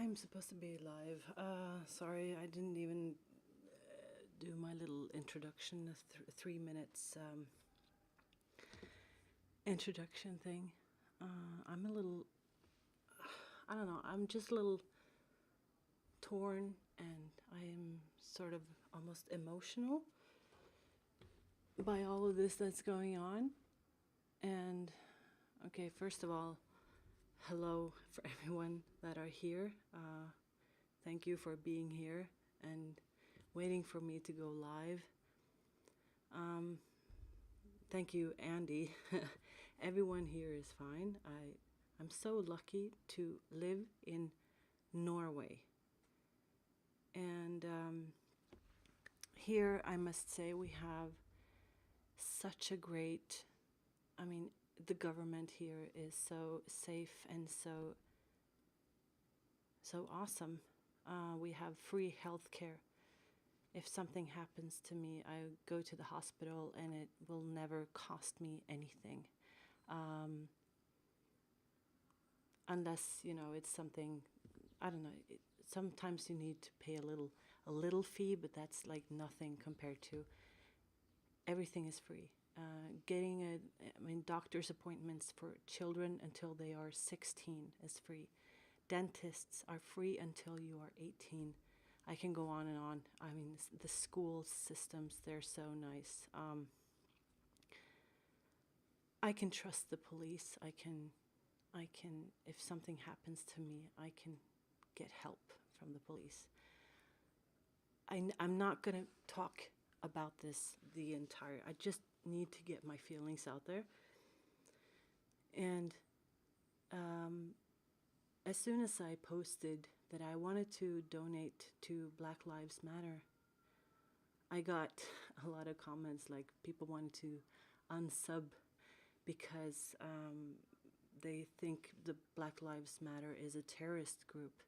I'm supposed to be live. Sorry, I didn't even do my little introduction, 3 minutes introduction thing. I'm a little, I don't know, I'm just a little torn, and I am sort of almost emotional by all of this that's going on. And okay, first of all, hello for everyone that are here. Thank you for being here and waiting for me to go live. Thank you, Andy. Everyone here is fine. I'm so lucky to live in Norway. And here, I must say, we have such a great, the government here is so safe and so awesome. We have free health care. If something happens to me, I go to the hospital and it will never cost me anything. Unless, it's something, I don't know, sometimes you need to pay a little fee, but that's like nothing compared to everything is free. Getting doctor's appointments for children until they are 16 is free. Dentists are free until you are 18. I can go on and on. The school systems, they're so nice. I can trust the police. I can, if something happens to me, I can get help from the police. I'm not going to talk about this I just need to get my feelings out there. And as soon as I posted that I wanted to donate to Black Lives Matter, I got a lot of comments, like people wanted to unsub because they think the Black Lives Matter is a terrorist group.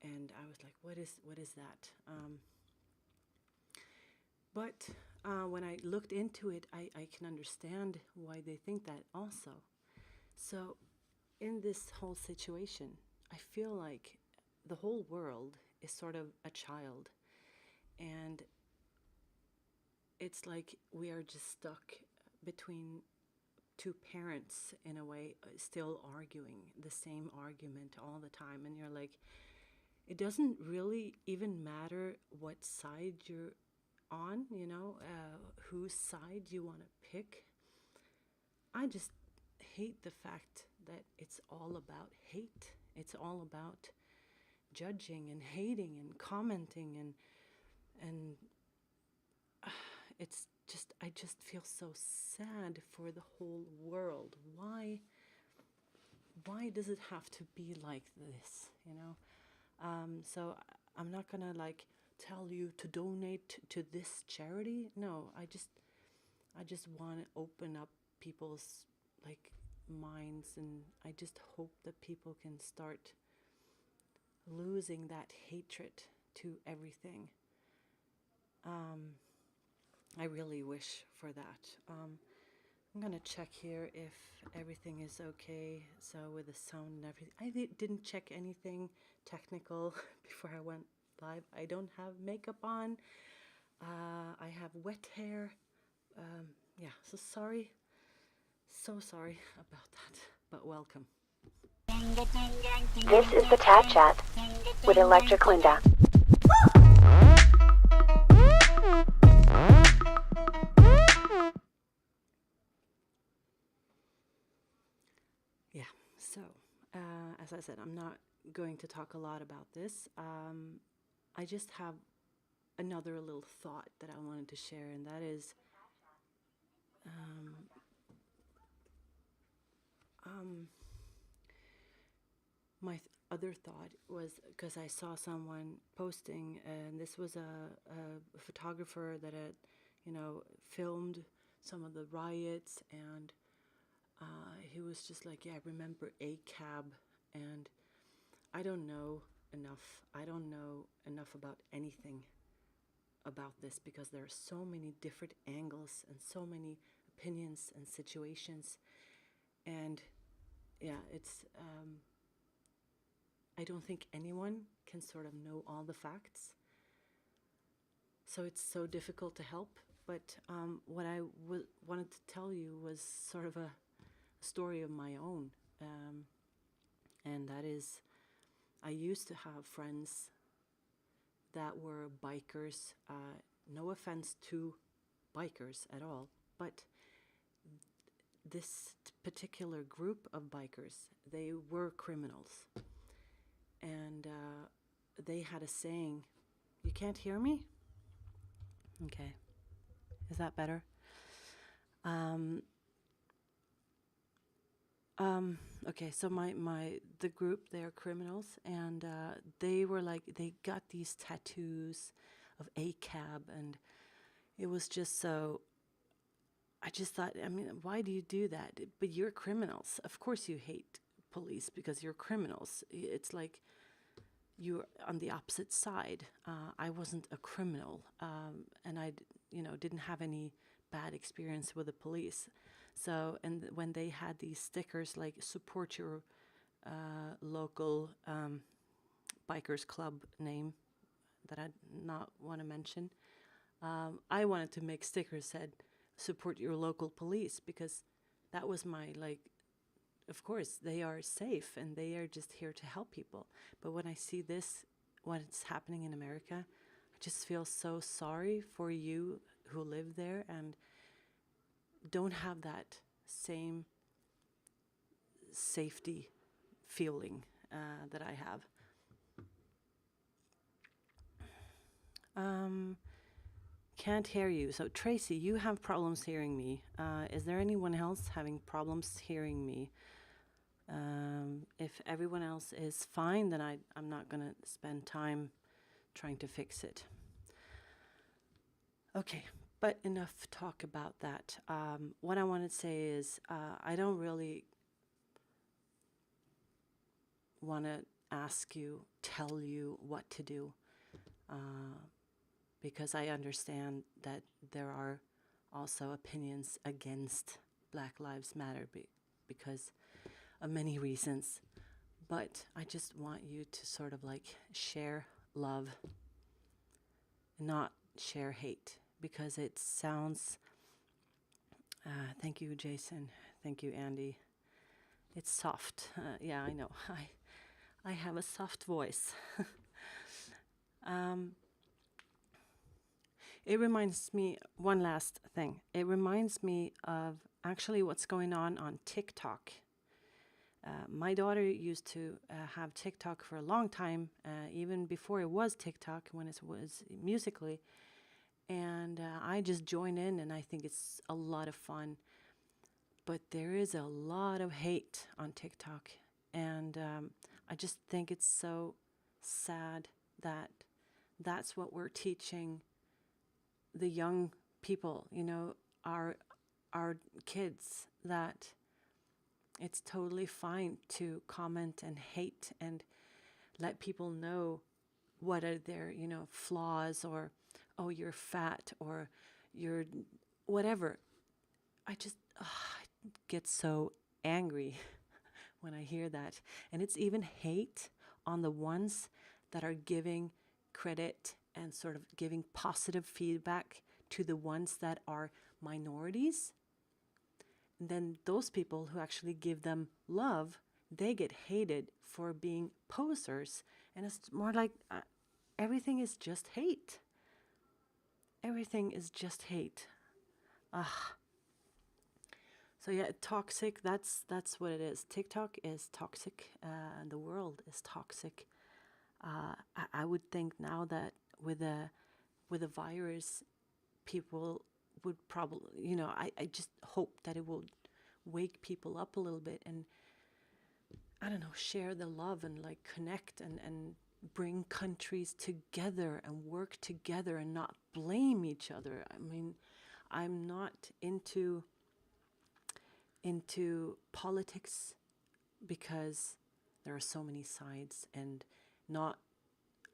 And I was like, what is that? But when I looked into it, I can understand why they think that also. So in this whole situation, I feel like the whole world is sort of a child. And it's like we are just stuck between two parents in a way, still arguing the same argument all the time. And you're like, it doesn't really even matter what side you're on, whose side you want to pick. I just hate the fact that it's all about hate. It's all about judging and hating and commenting and it's just, I just feel so sad for the whole world. Why does it have to be like this, So I'm not gonna tell you to donate to this charity. No, I just want to open up people's minds, and I just hope that people can start losing that hatred to everything. I really wish for that. I'm gonna check here if everything is okay. So with the sound and everything, I didn't check anything technical before I went live. I don't have makeup on. I have wet hair. So sorry. So sorry about that, but welcome. This is the TAT Chat with Electric Linda. Yeah, so as I said, I'm not going to talk a lot about this. I just have another little thought that I wanted to share, and that is my other thought was because I saw someone posting, and this was a photographer that had, filmed some of the riots, and he was just like, yeah, I remember ACAB, and I don't know enough. I don't know enough about anything about this because there are so many different angles and so many opinions and situations, and yeah, it's I don't think anyone can sort of know all the facts. So it's so difficult to help. But what I wanted to tell you was sort of a story of my own. And that is, I used to have friends that were bikers. No offense to bikers at all, but this particular group of bikers, they were criminals. And they had a saying, you can't hear me? Okay. Is that better? Okay, so the group, they're criminals, and they were like, they got these tattoos of ACAB, and it was just so, I just thought, I mean, why do you do that? But you're criminals. Of course you hate police because you're criminals. It's like you're on the opposite side. I wasn't a criminal, and I, didn't have any bad experience with the police. So, and when they had these stickers like support your local bikers club name that I not want to mention, I wanted to make stickers said support your local police, because that was my, like, of course they are safe and they are just here to help people. But when I see this, what's happening in America, I just feel so sorry for you who live there and don't have that same safety feeling that I have. Can't hear you. So Tracy, you have problems hearing me. Is there anyone else having problems hearing me? If everyone else is fine, then I'm not going to spend time trying to fix it. Okay, but enough talk about that. What I want to say is I don't really want to tell you what to do, because I understand that there are also opinions against Black Lives Matter because of many reasons. But I just want you to sort of like share love, not share hate, because it sounds, thank you, Jason. Thank you, Andy. It's soft. Yeah, I know. I have a soft voice. It reminds me, one last thing. It reminds me of actually what's going on TikTok. My daughter used to have TikTok for a long time, even before it was TikTok, when it was Musically. And I just join in, and I think it's a lot of fun. But there is a lot of hate on TikTok. And I just think it's so sad that that's what we're teaching the young people, our kids, that it's totally fine to comment and hate and let people know what are their, flaws, or, oh, you're fat, or you're whatever. I just I get so angry when I hear that. And it's even hate on the ones that are giving credit and sort of giving positive feedback to the ones that are minorities. And then those people who actually give them love, they get hated for being posers. And it's more like everything is just hate. Everything is just hate. So yeah, toxic, that's what it is. TikTok is toxic, and the world is toxic. I would think now that with a virus, people would probably, I just hope that it will wake people up a little bit and, I don't know, share the love and like connect and bring countries together and work together and not blame each other. I mean, I'm not into politics because there are so many sides, and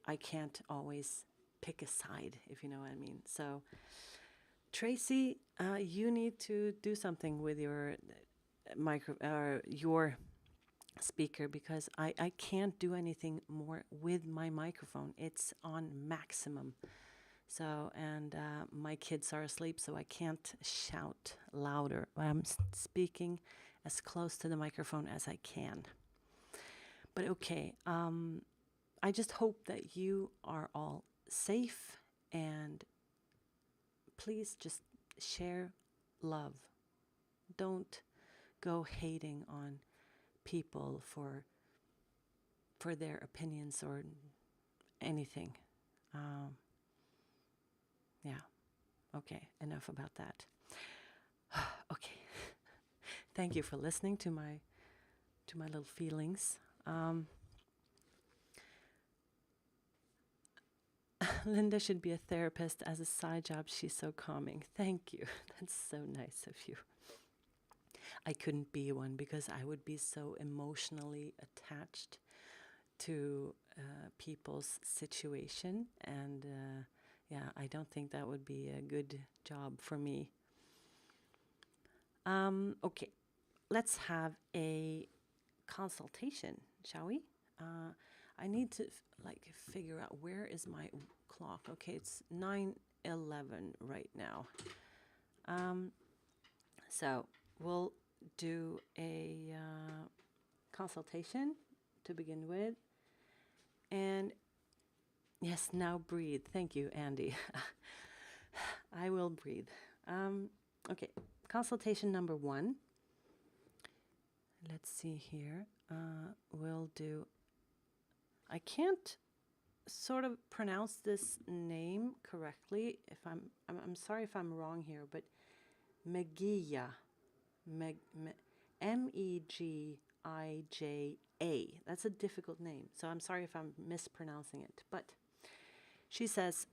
I can't always pick a side, if you know what I mean. So Tracy, you need to do something with your speaker because I can't do anything more with my microphone. It's on maximum. So, and my kids are asleep, so I can't shout louder. I'm speaking as close to the microphone as I can. But okay, I just hope that you are all safe, and please just share love. Don't go hating on people for their opinions or anything. Um, yeah. Okay. Enough about that. Okay. Thank you for listening to my little feelings. Linda should be a therapist as a side job. She's so calming. Thank you. That's so nice of you. I couldn't be one because I would be so emotionally attached to people's situation, and yeah, I don't think that would be a good job for me. Okay, let's have a consultation, shall we? I need to figure out where is my clock. Okay, it's 9:11 right now. So we'll do a consultation to begin with. And yes, now breathe. Thank you, Andy. I will breathe. Okay, consultation number 1. Let's see here. We'll do. I can't sort of pronounce this name correctly. If I'm sorry if I'm wrong here, but Megija, Megija. That's a difficult name, so I'm sorry if I'm mispronouncing it. But she says,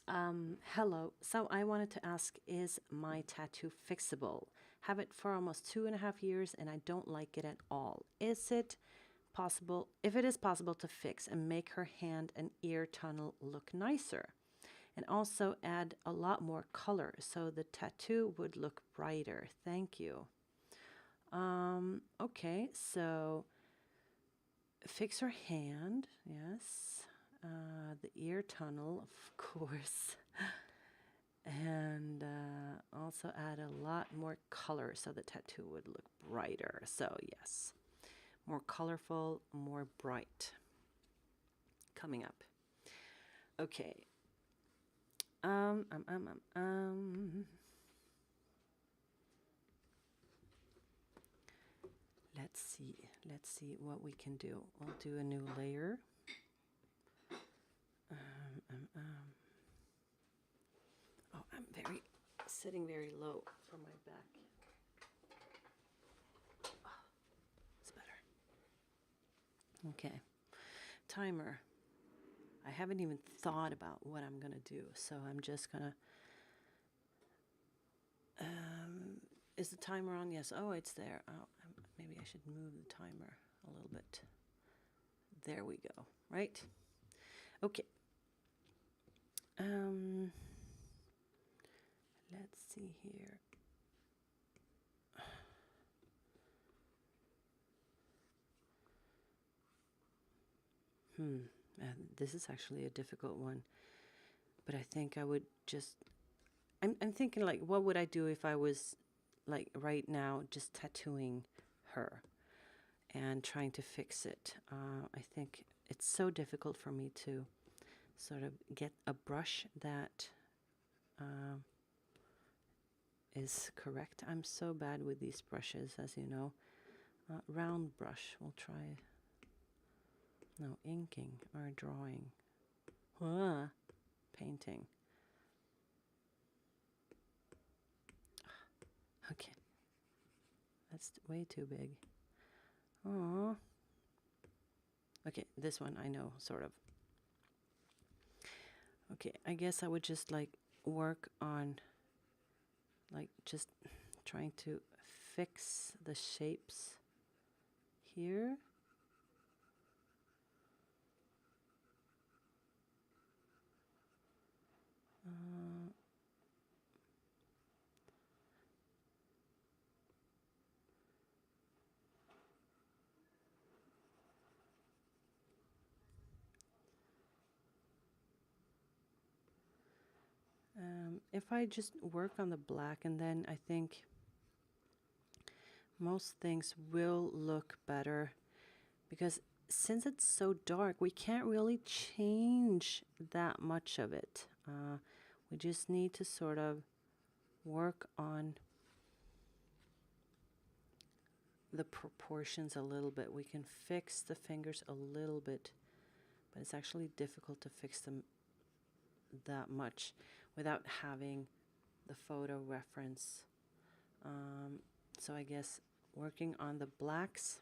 hello. So I wanted to ask, is my tattoo fixable? Have it for almost 2.5 years and I don't like it at all. Is it possible, if it is possible, to fix and make her hand and ear tunnel look nicer? And also add a lot more color so the tattoo would look brighter. Thank you. Okay, so fix her hand, yes. The ear tunnel, of course. And also add a lot more color so the tattoo would look brighter. So yes, more colorful, more bright. Coming up. Okay. Let's see what we can do. We'll do a new layer. Oh, I'm sitting very low for my back. Oh, it's better. Okay. Timer. I haven't even thought about what I'm gonna do, so I'm just gonna. Is the timer on? Yes. Oh, it's there. Oh, maybe I should move the timer a little bit. There we go. Right? Okay. Let's see here. This is actually a difficult one, but I think I would just. I'm thinking like, what would I do if I was, like right now, just tattooing her and trying to fix it? I think it's so difficult for me to sort of get a brush that is correct. I'm so bad with these brushes, as you know. Round brush, we'll try. No, inking or drawing. Painting. Okay. That's way too big. Aww. Okay, this one I know, sort of. Okay, I guess I would just like work on like just trying to fix the shapes here. if I just work on the black, and then I think most things will look better, because since it's so dark, we can't really change that much of it. We just need to sort of work on the proportions a little bit. We can fix the fingers a little bit, but it's actually difficult to fix them that much without having the photo reference. So I guess working on the blacks.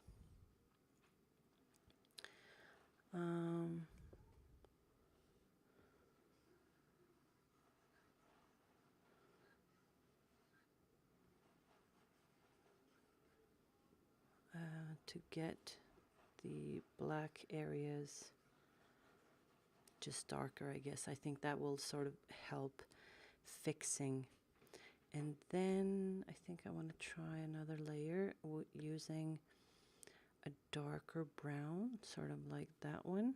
To get the black areas just darker, I guess. I think that will sort of help fixing. And then I think I want to try another layer using a darker brown, sort of like that one.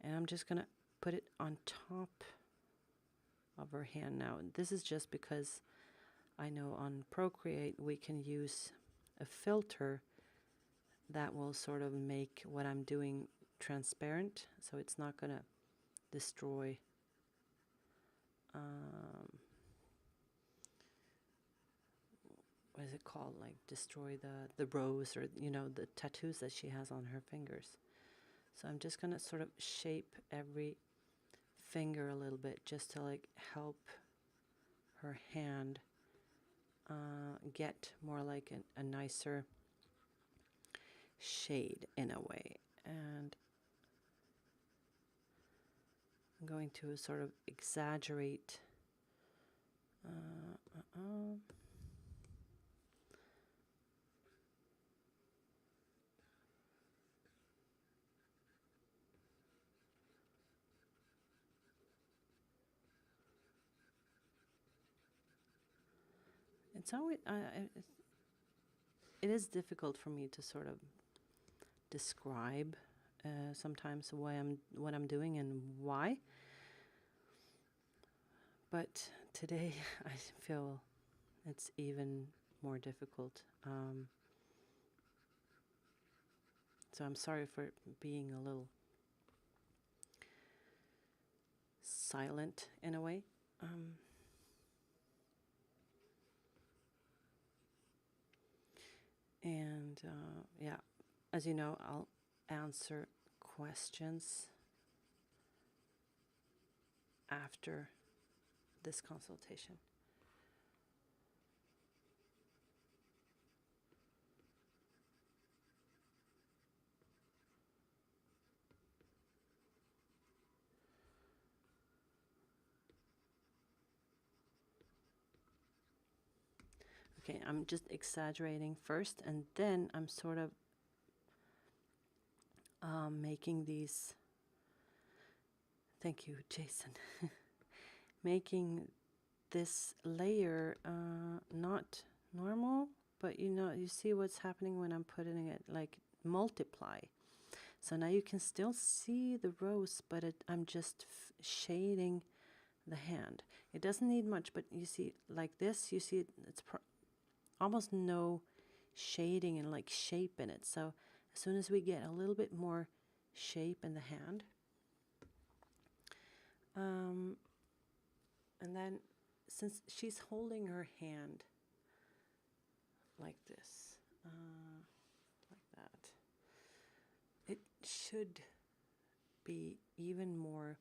And I'm just going to put it on top of her hand now. And this is just because I know on Procreate we can use a filter that will sort of make what I'm doing transparent, so it's not going to destroy what is it called, like destroy the rows, or you know, the tattoos that she has on her fingers. So I'm just going to sort of shape every finger a little bit just to like help her hand get more like a nicer shade in a way. And I'm going to sort of exaggerate it's always it is difficult for me to sort of describe sometimes what I'm doing and why. But today I feel it's even more difficult. So I'm sorry for being a little silent in a way. And yeah, as you know, I'll answer questions after this consultation. Okay, I'm just exaggerating first, and then I'm sort of making these, thank you, Jason, making this layer not normal, but you know, you see what's happening when I'm putting it like multiply. So now you can still see the rows, but I'm just shading the hand. It doesn't need much, but you see like this, you see it's almost no shading and like shape in it. So as soon as we get a little bit more shape in the hand, and then since she's holding her hand like this, like that, it should be even more,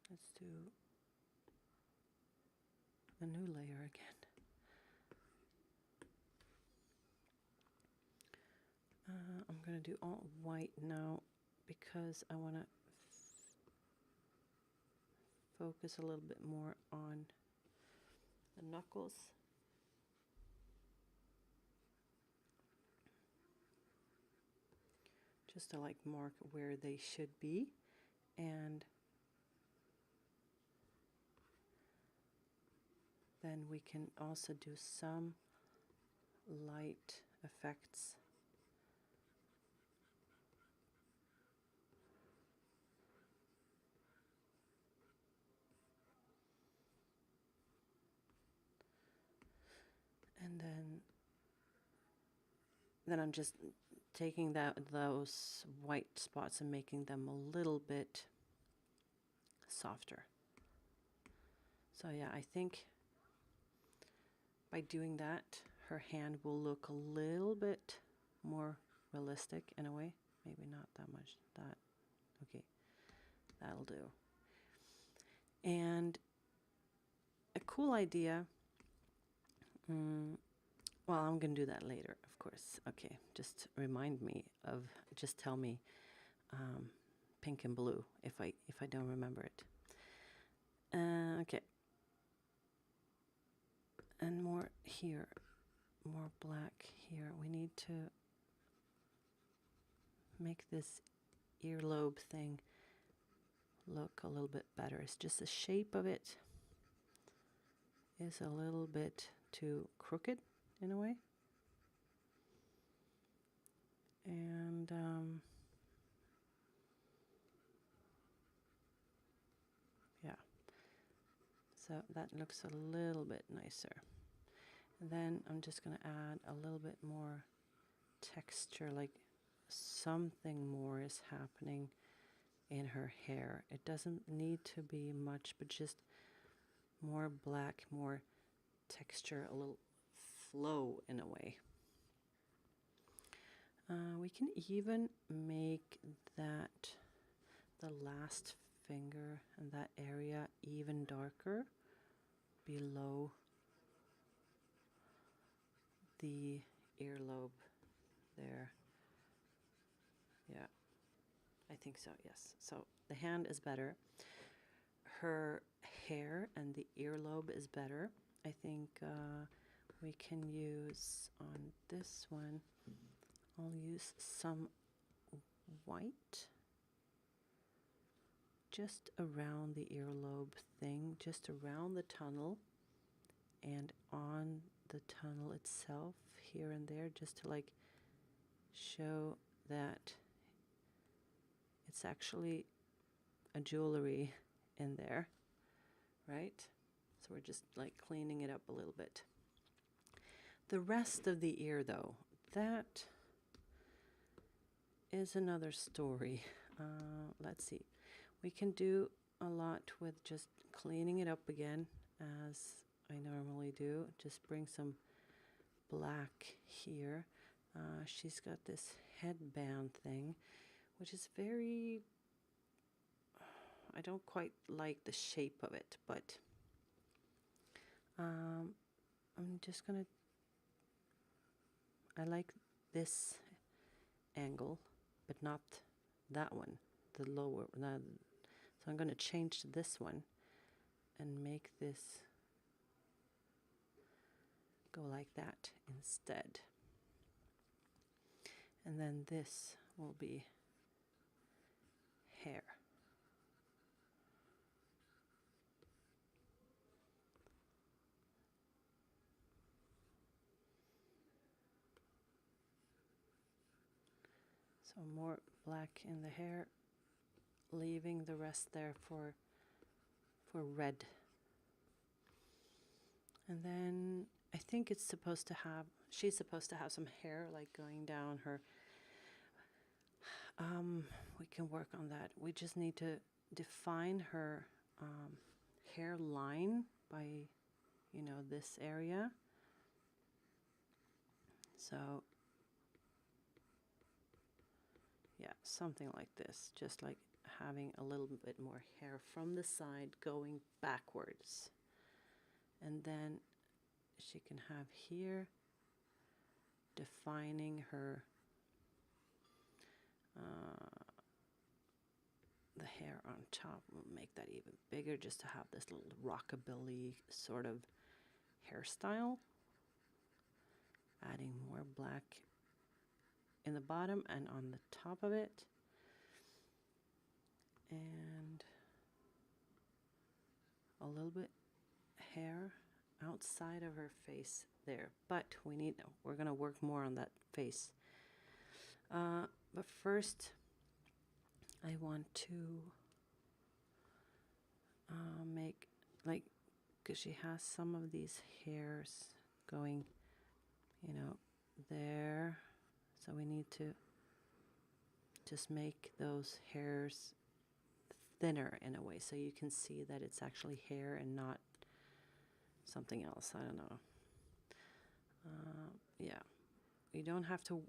let's do a new layer again. I'm going to do all white now because I want to focus a little bit more on the knuckles. Just to like mark where they should be, and then we can also do some light effects then I'm just taking those white spots and making them a little bit softer. So yeah, I think by doing that, her hand will look a little bit more realistic in a way. Maybe not that much. That, okay, that'll do. And a cool idea, well, I'm going to do that later, of course. Okay, just remind me of, just tell me pink and blue if I don't remember it. Okay. And more here, more black here. We need to make this earlobe thing look a little bit better. It's just the shape of it is a little bit too crooked in a way. And yeah, so that looks a little bit nicer. And then I'm just going to add a little bit more texture, like something more is happening in her hair. It doesn't need to be much, but just more black, more texture, a little flow in a way. We can even make that, the last finger and that area even darker below the earlobe there. Yeah, I think so, yes. So the hand is better. Her hair and the earlobe is better. I think we can use on this one, I'll use some white just around the earlobe thing, just around the tunnel and on the tunnel itself here and there, just to like show that it's actually a jewelry in there, right? So we're just like cleaning it up a little bit. The rest of the ear though, that is another story. Let's see. We can do a lot with just cleaning it up again as I normally do. Just bring some black here. She's got this headband thing, which is very, I don't quite like the shape of it, but I'm just gonna, I like this angle, but not that one, the lower, so I'm gonna change to this one and make this go like that instead. And then this will be hair. So more black in the hair, leaving the rest there for red. And then I think it's supposed to have, she's supposed to have some hair like going down her. We can work on that. We just need to define her hairline by, you know, this area. So yeah, something like this, just like having a little bit more hair from the side going backwards. And then she can have here defining her the hair on top. We'll make that even bigger just to have this little rockabilly sort of hairstyle. Adding more black in the bottom and on the top of it. And a little bit hair outside of her face there. But we're gonna work more on that face. But first, I want to make, like, because she has some of these hairs going, you know, there So we need to just make those hairs thinner in a way so you can see that it's actually hair and not something else. I don't know. Yeah, you don't have to.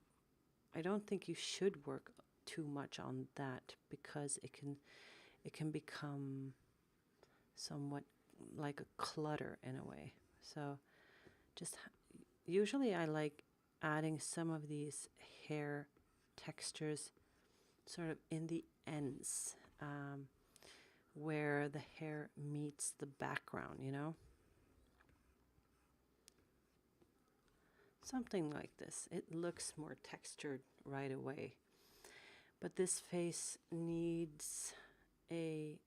I don't think you should work too much on that because it can become somewhat like a clutter in a way. So just usually I like adding some of these hair textures sort of in the ends, where the hair meets the background, you know? Something like this. It looks more textured right away. But this face needs a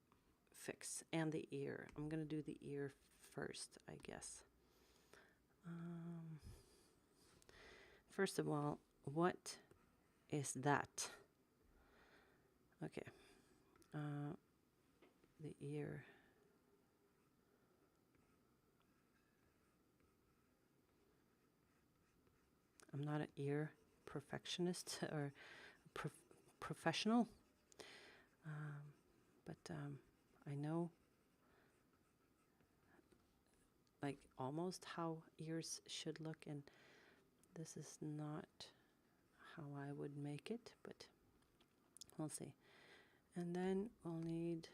fix, and the ear. I'm going to do the ear first, I guess. First of all, what is that? Okay. The ear. I'm not an ear perfectionist or professional, but I know like almost how ears should look, and this is not how I would make it, but we'll see. And then we need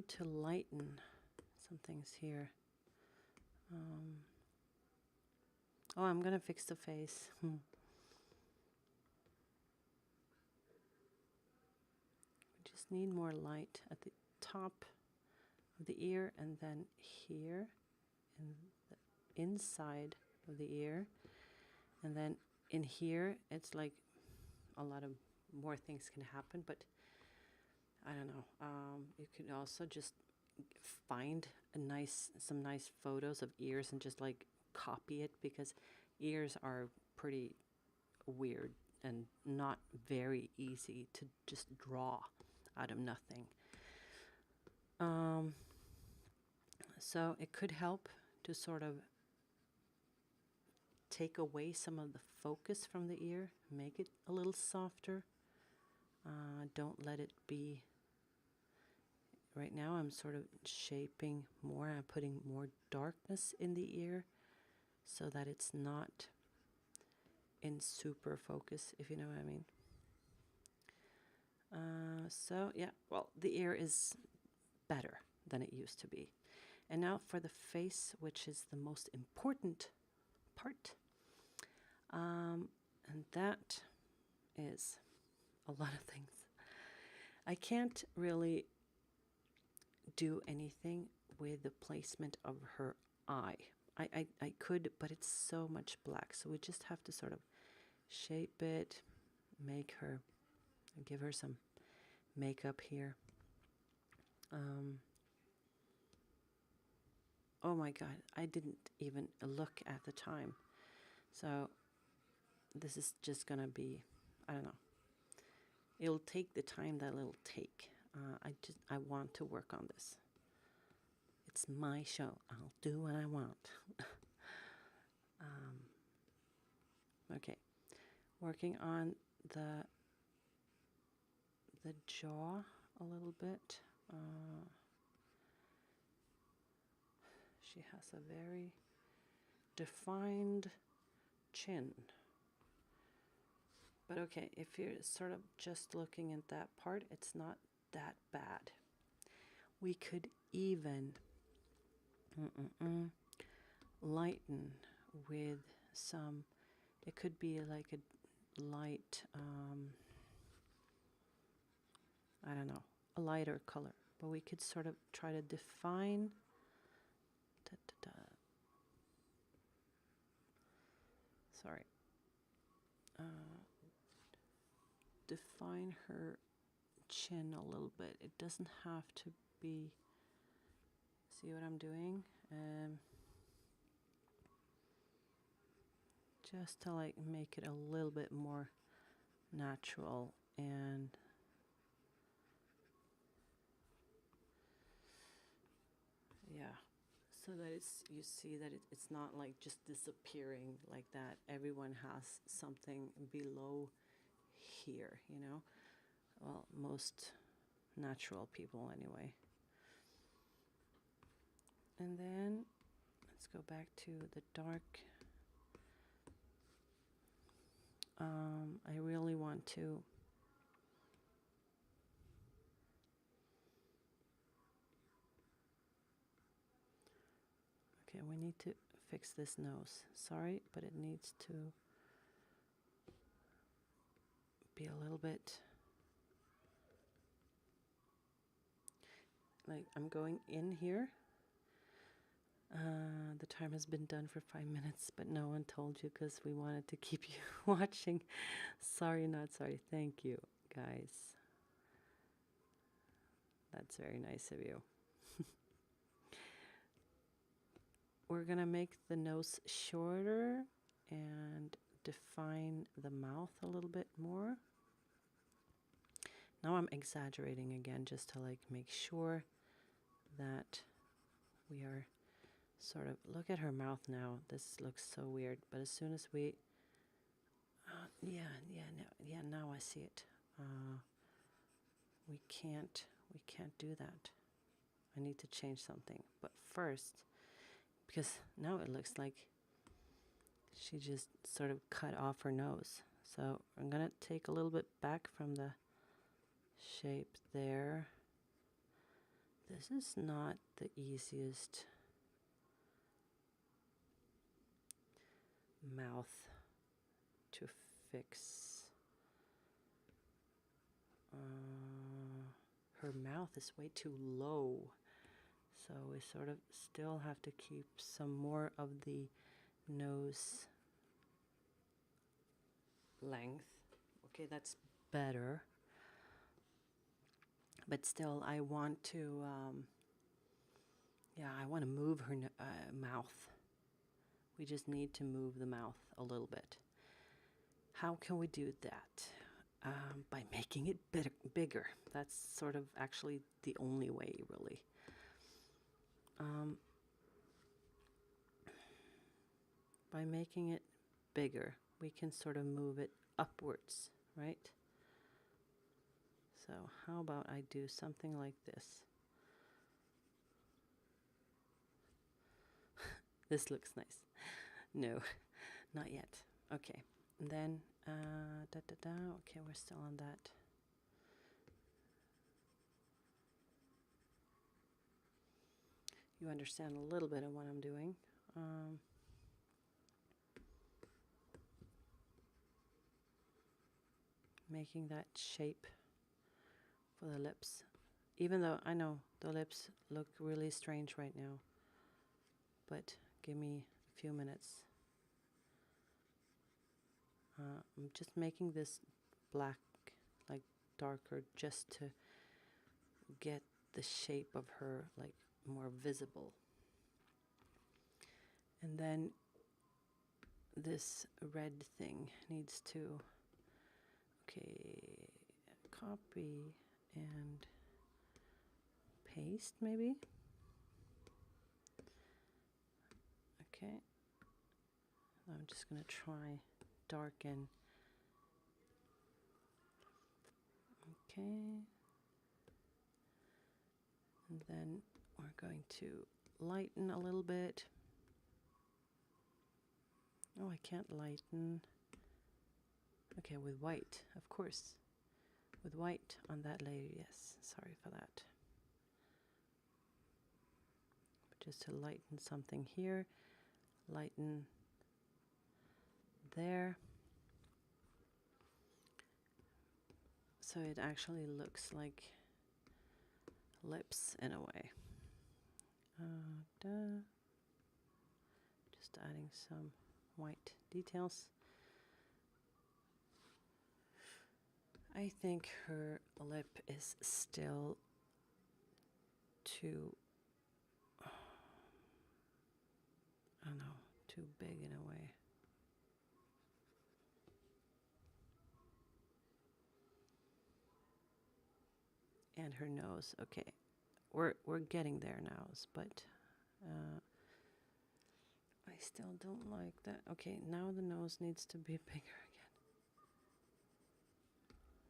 to lighten some things here. Oh, I'm gonna fix the face. We just need more light at the top of the ear, and then here in the inside of the ear, and then in here it's like a lot of more things can happen, but I don't know. You can also just find some nice photos of ears and just like copy it, because ears are pretty weird and not very easy to just draw out of nothing. So it could help to sort of take away some of the focus from the ear, make it a little softer. Don't let it be. Right now I'm sort of shaping more. I'm putting more darkness in the ear so that it's not in super focus, if you know what I mean. So yeah, well, the ear is better than it used to be. And now for the face, which is the most important part. And that is a lot of things. I can't really do anything with the placement of her eye. I could, but it's so much black. So we just have to sort of shape it, give her some makeup here. Oh my God, I didn't even look at the time. So this is just gonna be, I don't know. It'll take the time that it'll take. I want to work on this. It's my show. I'll do what I want. Okay, working on the jaw a little bit. She has a very defined chin. But okay, if you're sort of just looking at that part, it's not that bad. We could even lighten with some, it could be like a light, I don't know, a lighter color. But we could sort of try to define, sorry, define her chin a little bit. It doesn't have to be, see what I'm doing? Just to like make it a little bit more natural. And yeah, so that you see that it's not like just disappearing like that. Everyone has something below here, you know? Well, most natural people anyway. And then let's go back to the dark. I really want to okay, we need to fix this nose. Sorry, but it needs to be a little bit like I'm going in here. The time has been done for 5 minutes, but no one told you because we wanted to keep you watching. Sorry, not sorry. Thank you, guys. That's very nice of you. We're going to make the nose shorter and define the mouth a little bit more. Now I'm exaggerating again just to like make sure that we are sort of, look at her mouth now. This looks so weird, but as soon as we, now I see it. We can't do that. I need to change something. But first, because now it looks like she just sort of cut off her nose. So I'm gonna take a little bit back from the shape there. This is not the easiest mouth to fix. Her mouth is way too low, so we sort of still have to keep some more of the nose length. Okay, that's better, but still I want to I want to move her mouth. We just need to move the mouth a little bit. How can we do that? By making it bigger. That's sort of actually the only way, really. By making it bigger, we can sort of move it upwards, right? So how about I do something like this? This looks nice. No, not yet. Okay, and then okay, we're still on that. You understand a little bit of what I'm doing. Making that shape for the lips. Even though I know the lips look really strange right now, but give me a few minutes. I'm just making this black, like darker, just to get the shape of her like more visible. And then this red thing needs to, okay, copy and paste maybe. Okay, I'm just gonna try darken. Okay, and then we're going to lighten a little bit. Oh, I can't lighten. Okay, with white, of course. With white on that layer, yes. Sorry for that. Just to lighten something here, lighten there. So it actually looks like lips in a way. Just adding some white details. I think her lip is still too, I don't know, too big in a way. And her nose, okay. We're getting there now, but I still don't like that. Okay, now the nose needs to be bigger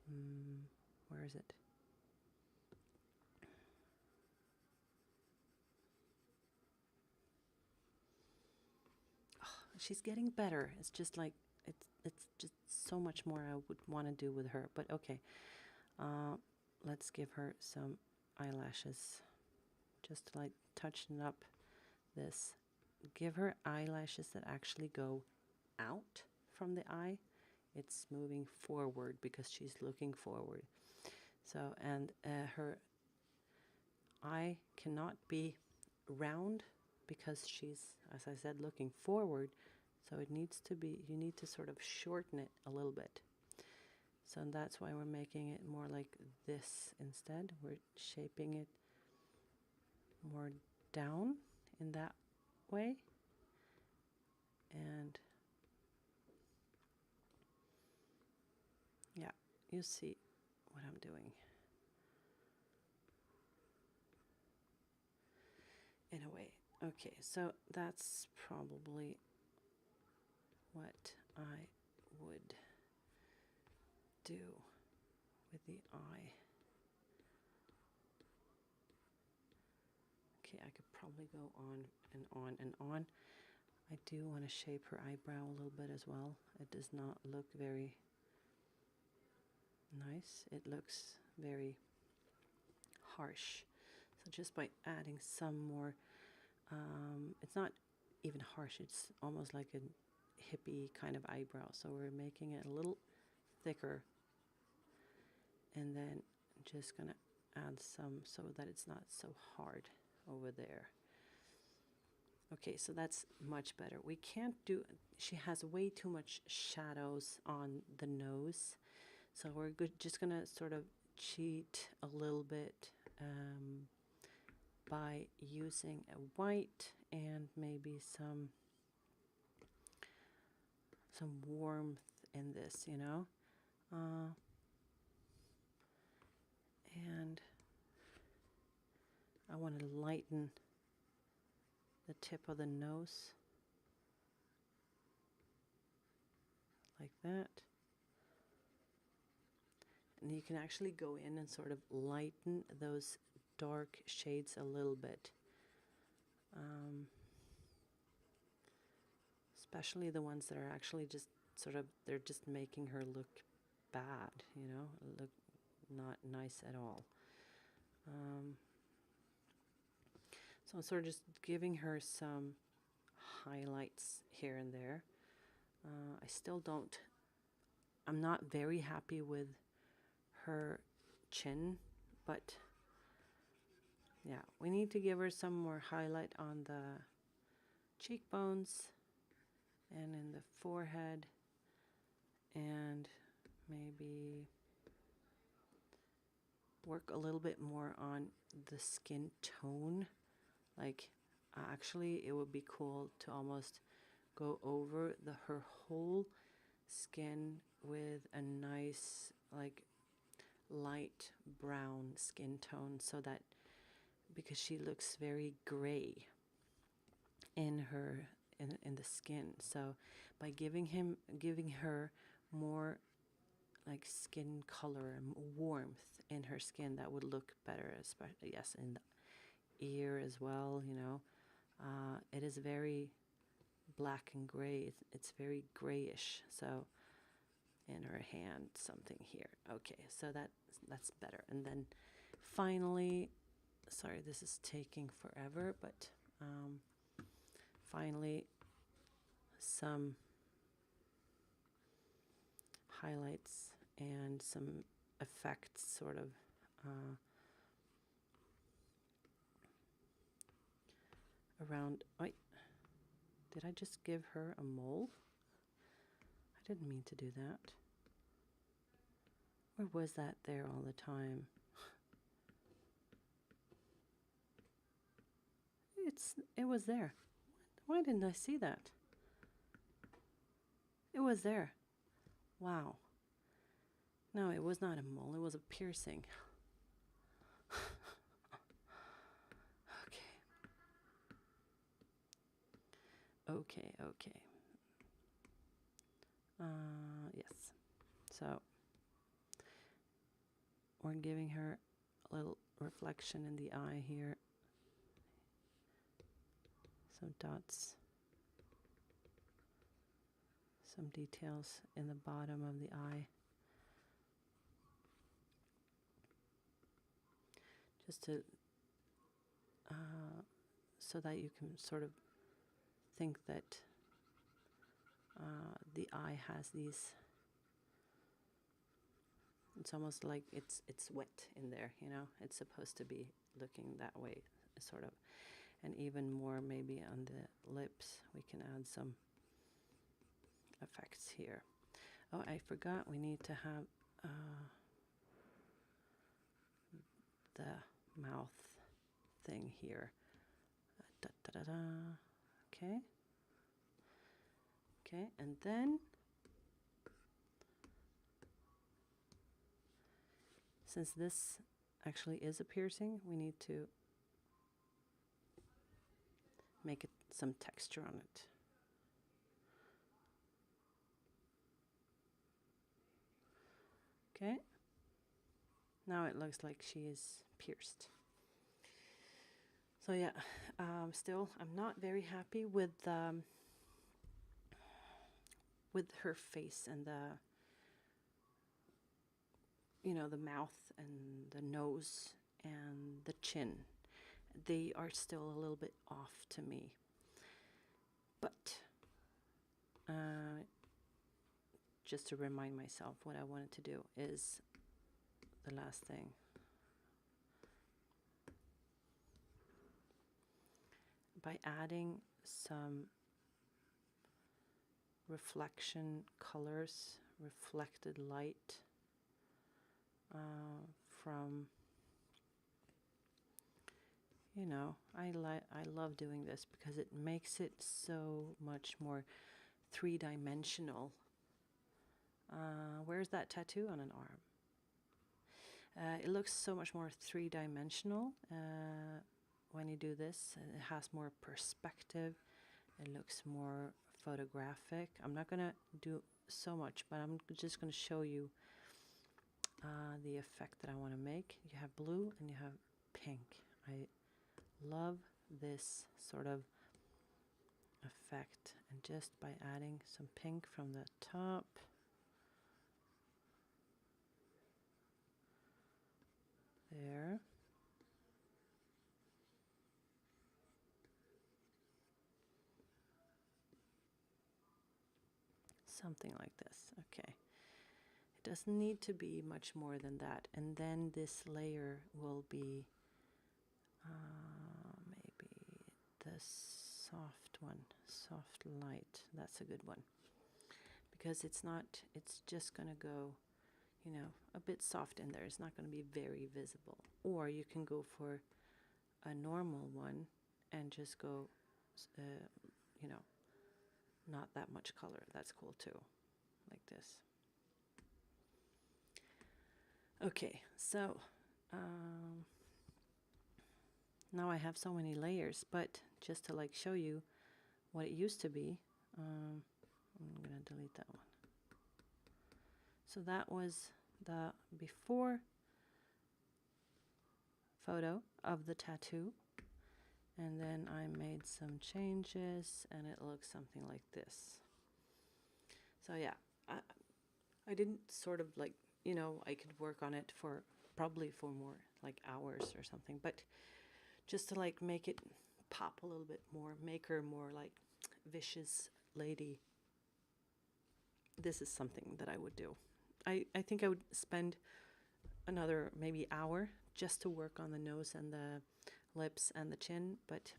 again. Where is it? She's getting better. It's just like it's just so much more I would want to do with her. But okay, let's give her some eyelashes, just to like touching up this. Give her eyelashes that actually go out from the eye. It's moving forward because she's looking forward. So, and her eye cannot be round because she's, as I said, looking forward. So it needs to be, you need to sort of shorten it a little bit. So that's why we're making it more like this instead. We're shaping it more down in that way. And yeah, you see what I'm doing. In a way. Okay, so that's probably what I would do with the eye. Okay, I could probably go on and on and on. I do want to shape her eyebrow a little bit as well. It does not look very nice. It looks very harsh. So just by adding some more, it's not even harsh, it's almost like a hippie kind of eyebrow. So we're making it a little thicker, and then just gonna add some so that it's not so hard over there. Okay, so that's much better. We can't do, she has way too much shadows on the nose, so we're just gonna sort of cheat a little bit by using a white and maybe some warmth in this, you know. And I want to lighten the tip of the nose like that. And you can actually go in and sort of lighten those dark shades a little bit. Especially the ones that are actually just sort of, they're just making her look bad, you know, look not nice at all. So I'm sort of just giving her some highlights here and there. I still don't, I'm not very happy with her chin, but yeah, we need to give her some more highlight on the cheekbones and in the forehead, and maybe work a little bit more on the skin tone. Like, actually, it would be cool to almost go over her whole skin with a nice, like, light brown skin tone, so that, because she looks very gray in her in the skin. So by giving her more like skin color and warmth in her skin, that would look better, especially, yes, in the ear as well, you know. It is very black and gray. It's very grayish. So in her hand, something here. Okay, so that's better. And then finally, sorry, this is taking forever, but finally some highlights and some effects, sort of around. Wait, did I just give her a mole? I didn't mean to do that. Or was that there all the time? It was there. Why didn't I see that? It was there. Wow. No, it was not a mole. It was a piercing. Okay. Yes. So we're giving her a little reflection in the eye here. Some dots. Some details in the bottom of the eye. Just to, so that you can sort of think that the eye has these, it's almost like it's wet in there, you know, it's supposed to be looking that way, sort of. And even more maybe on the lips, we can add some effects here. Oh, I forgot, we need to have the mouth thing here. Okay. Okay, and then since this actually is a piercing, we need to make it some texture on it. Okay. Now it looks like she is pierced. So yeah, still I'm not very happy with her face and the, you know, the mouth and the nose and the chin. They are still a little bit off to me. But just to remind myself, what I wanted to do is the last thing. By adding some reflection colors, reflected light from, you know, I love doing this because it makes it so much more three-dimensional. Where's that tattoo on an arm? It looks so much more three-dimensional when you do this. It has more perspective. It looks more photographic. I'm not gonna do so much, but I'm just gonna show you the effect that I want to make. You have blue and you have pink. I love this sort of effect, and just by adding some pink from the top, there, something like this. Okay, it doesn't need to be much more than that, and then this layer will be maybe the soft one, soft light. That's a good one, because it's just gonna go, you know, a bit soft in there. It's not going to be very visible. Or you can go for a normal one and just go, you know, not that much color. That's cool too, like this. Okay, so now I have so many layers, but just to like show you what it used to be, I'm going to delete that one. So that was the before photo of the tattoo, and then I made some changes and it looks something like this. So yeah, I didn't sort of like, you know, I could work on it for probably for more like hours or something, but just to like make it pop a little bit more, make her more like vicious lady, this is something that I would do. I think I would spend another maybe hour just to work on the nose and the lips and the chin, but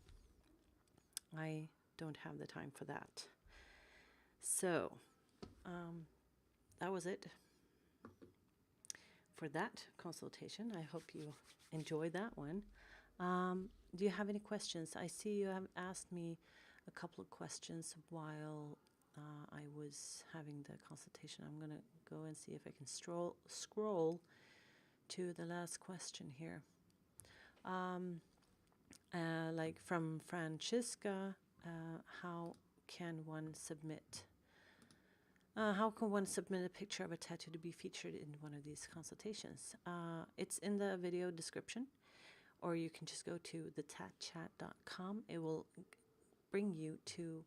I don't have the time for that. So that was it for that consultation. I hope you enjoyed that one. Do you have any questions? I see you have asked me a couple of questions while I was having the consultation. I'm gonna go and see if I can scroll to the last question here. Like from Francesca, how can one submit? How can one submit a picture of a tattoo to be featured in one of these consultations? It's in the video description, or you can just go to thetatchat.com. It will bring you to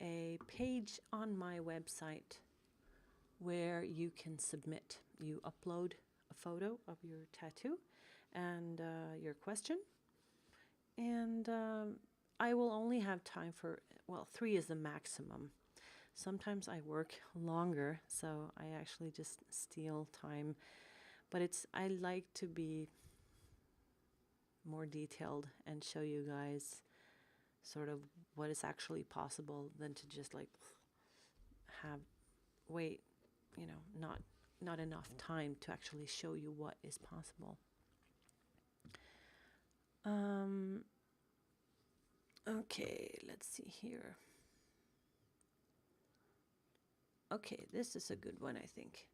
a page on my website where you can submit. You upload a photo of your tattoo and your question, and I will only have time for, well, 3 is the maximum. Sometimes I work longer, so I actually just steal time, but I like to be more detailed and show you guys sort of what is actually possible than to just like have wait, not enough time to actually show you what is possible. Okay, let's see here. Okay, this is a good one, I think.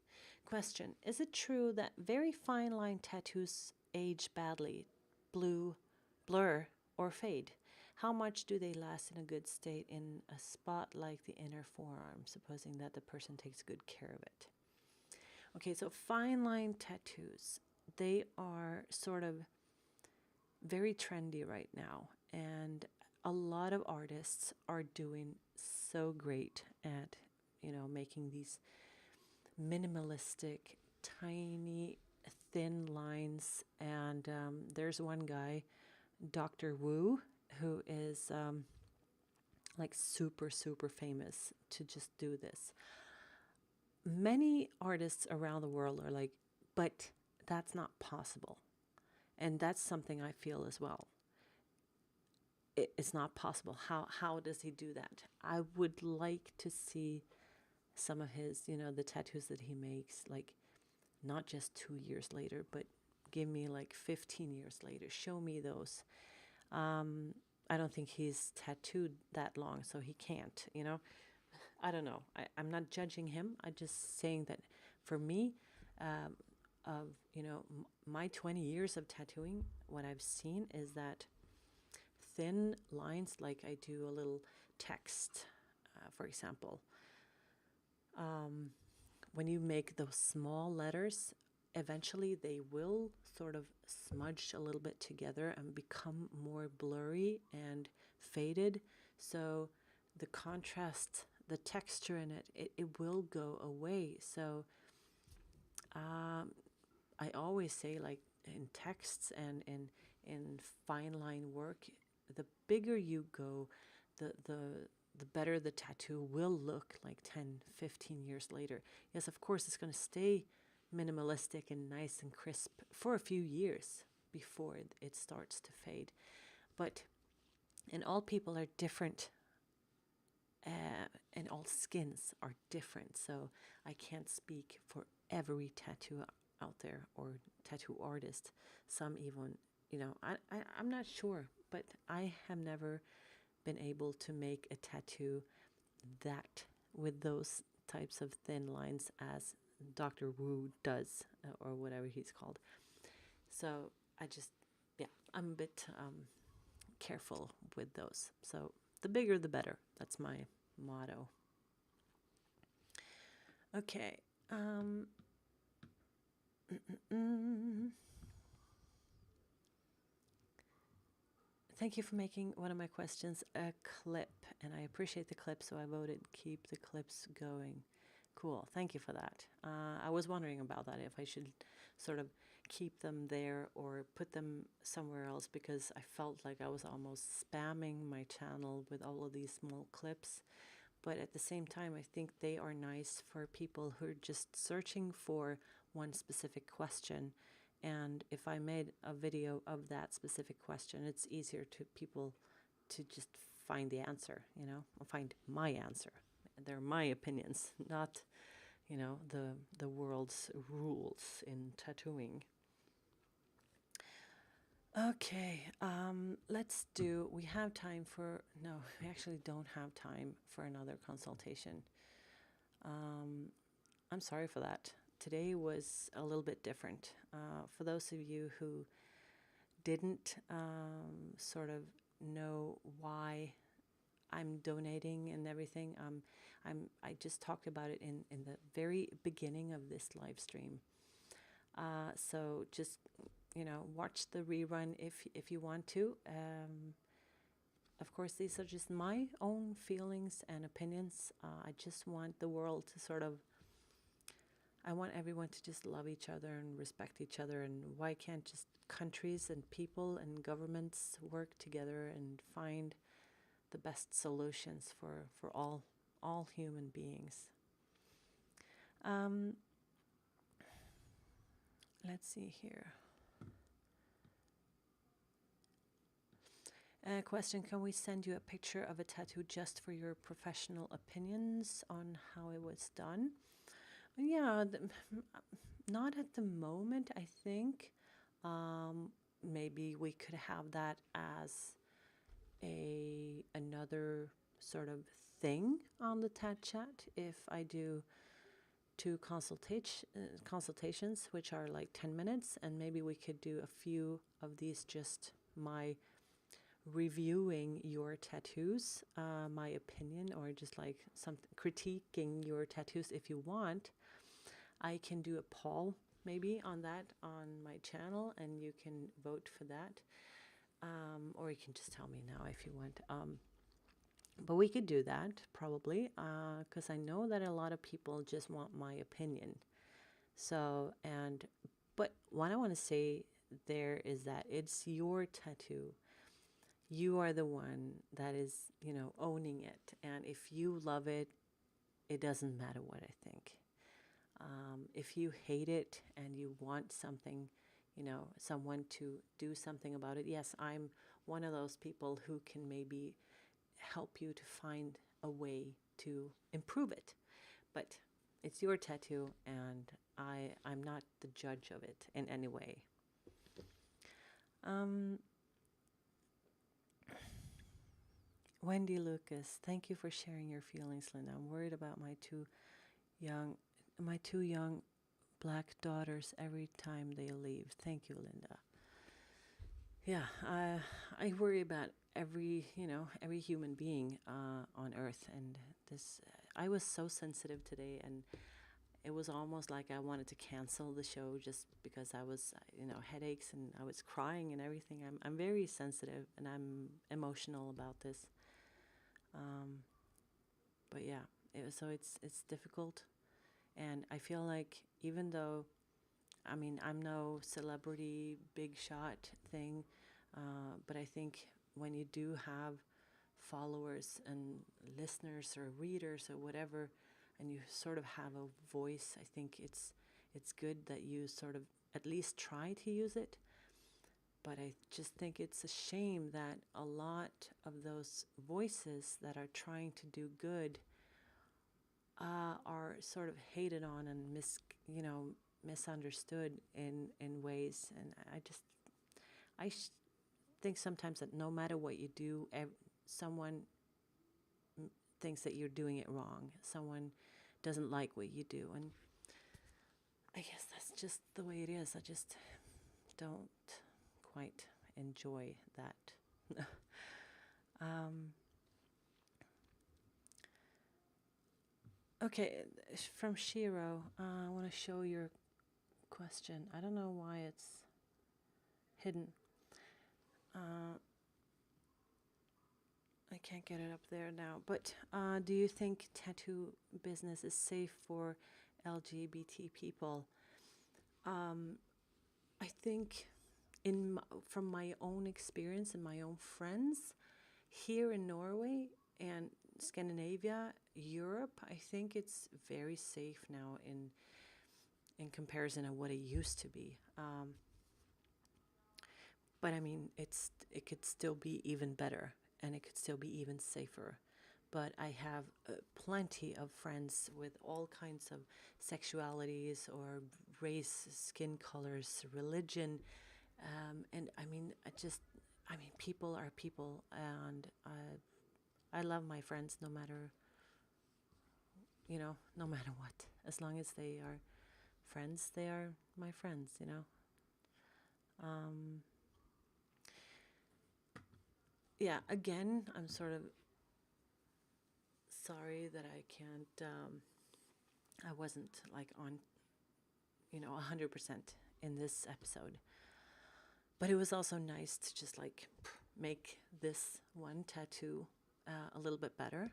Question: is it true that very fine line tattoos age badly, blur, or fade? How much do they last in a good state in a spot like the inner forearm, supposing that the person takes good care of it? Okay, so fine line tattoos, they are sort of very trendy right now, and a lot of artists are doing so great at, making these minimalistic, tiny, thin lines. And there's one guy, Dr. Wu, who is like super, super famous to just do this. Many artists around the world are like, but that's not possible. And that's something I feel as well. It's not possible. How does he do that? I would like to see some of his, the tattoos that he makes, like not just 2 years later, but give me like 15 years later. Show me those. I don't think he's tattooed that long, so he can't, I don't know. I'm not judging him. I'm just saying that for me, of, my 20 years of tattooing, what I've seen is that thin lines, like I do a little text, for example. When you make those small letters, eventually they will sort of smudge a little bit together and become more blurry and faded. So the contrast, the texture in it will go away. So I always say, like in texts and in fine line work, the bigger you go, the better the tattoo will look like 10, 15 years later. Yes, of course, it's going to stay minimalistic and nice and crisp for a few years before it starts to fade. But, and all people are different, and all skins are different. So I can't speak for every tattoo out there or tattoo artist. Some even, I'm not sure, but I have never been able to make a tattoo that with those types of thin lines as Dr. Wu does, or whatever he's called. So I'm a bit careful with those. So the bigger the better. That's my motto. Okay. Thank you for making one of my questions a clip, and I appreciate the clip, so I voted keep the clips going. Cool, thank you for that. I was wondering about that, if I should sort of keep them there or put them somewhere else, because I felt like I was almost spamming my channel with all of these small clips. But at the same time, I think they are nice for people who are just searching for one specific question. And if I made a video of that specific question, it's easier to people to just find the answer, or find my answer. They're my opinions, not, the world's rules in tattooing. Okay, we have time for, no, we actually don't have time for another consultation. I'm sorry for that. Today was a little bit different. For those of you who didn't sort of know why I'm donating and everything. I just talked about it in the very beginning of this live stream. So just, watch the rerun if you want to. Of course, these are just my own feelings and opinions. I just want the world to I want everyone to just love each other and respect each other. And why can't just countries and people and governments work together and find the best solutions for all human beings? Let's see here. Question, can we send you a picture of a tattoo just for your professional opinions on how it was done? Yeah, not at the moment, I think. Maybe we could have that as another sort of thing on the TAT chat if I do two consultations, which are like 10 minutes, and maybe we could do a few of these, just my reviewing your tattoos, my opinion, or just like some critiquing your tattoos if you want. I can do a poll maybe on that on my channel, and you can vote for that. Or you can just tell me now if you want. But we could do that probably, because I know that a lot of people just want my opinion. So, but what I want to say there is that it's your tattoo. You are the one that is, owning it. And if you love it, it doesn't matter what I think. If you hate it and you want something, someone to do something about it, yes, I'm one of those people who can maybe help you to find a way to improve it. But it's your tattoo, and I'm not the judge of it in any way. Wendy Lucas, thank you for sharing your feelings, Linda. I'm worried about my two young black daughters every time they leave. Thank you, Linda. Yeah, I worry about every human being on Earth, and this. I was so sensitive today, and it was almost like I wanted to cancel the show just because I was, headaches, and I was crying and everything. I'm very sensitive, and I'm emotional about this. But yeah, it's difficult, and I feel like even though, I'm no celebrity big shot thing, but I think when you do have followers and listeners or readers or whatever, and you sort of have a voice, I think it's good that you sort of at least try to use it. But I just think it's a shame that a lot of those voices that are trying to do good are sort of hated on and misunderstood in ways. And I think sometimes that no matter what you do, someone thinks that you're doing it wrong. Someone doesn't like what you do, and I guess that's just the way it is. I just don't quite enjoy that. Okay, from Shiro, I want to show your question. I don't know why it's hidden. I can't get it up there now. But do you think tattoo business is safe for LGBT people? I think from my own experience and my own friends here in Norway and Scandinavia, Europe, I think it's very safe now in comparison to what it used to be. But it could still be even better, and it could still be even safer. But I have plenty of friends with all kinds of sexualities or race, skin colors, religion, and people are people, and I love my friends no matter what. As long as they are friends, they are my friends. Yeah, again, I'm sort of sorry that I can't, I wasn't like on, 100% in this episode. But it was also nice to just like make this one tattoo a little bit better.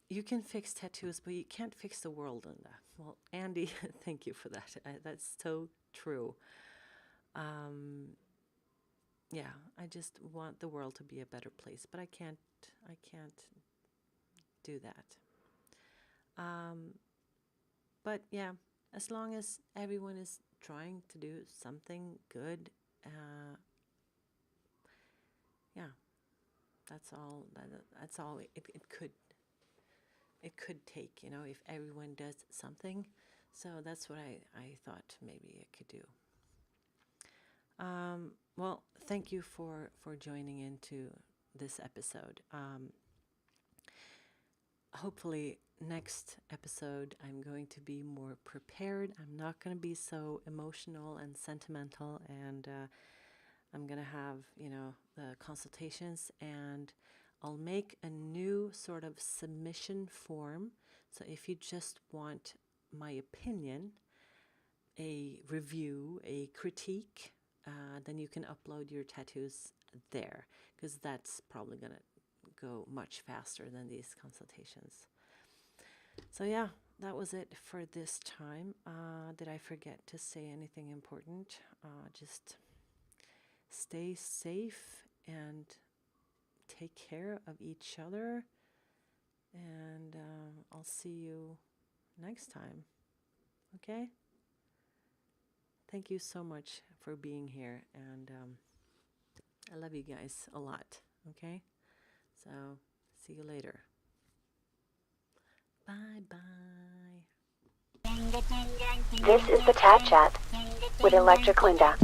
You can fix tattoos, but you can't fix the world, Linda. Well, Andy, thank you for that. That's so true. Yeah, I just want the world to be a better place, but I can't do that. But yeah, as long as everyone is trying to do something good, yeah, that's all. That's all it could take. If everyone does something. So that's what I thought maybe it could do. Well, thank you for joining into this episode. Hopefully next episode I'm going to be more prepared. I'm not going to be so emotional and sentimental, and I'm going to have, the consultations, and I'll make a new sort of submission form. So if you just want my opinion, a review, a critique, then you can upload your tattoos there, because that's probably going to go much faster than these consultations. So yeah, that was it for this time. Did I forget to say anything important? Just stay safe and take care of each other, and I'll see you next time. Okay? Thank you so much for being here, and I love you guys a lot. Okay? So, see you later. Bye-bye. This is the TAT Chat with Electric Linda.